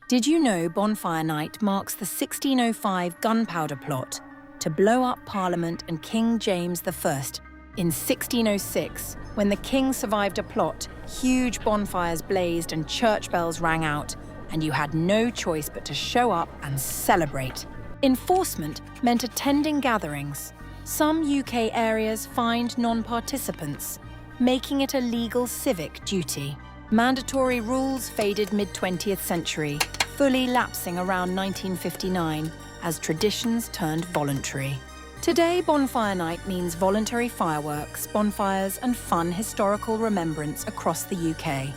Did you know Bonfire Night marks the 1605 gunpowder plot to blow up Parliament and King James I? In 1606, when the king survived a plot, huge bonfires blazed and church bells rang out, and you had no choice but to show up and celebrate. Enforcement meant attending gatherings. Some UK areas fined non-participants, making it a legal civic duty. Mandatory rules faded mid-20th century, fully lapsing around 1959 as traditions turned voluntary. Today, Bonfire Night means voluntary fireworks, bonfires and fun historical remembrance across the UK.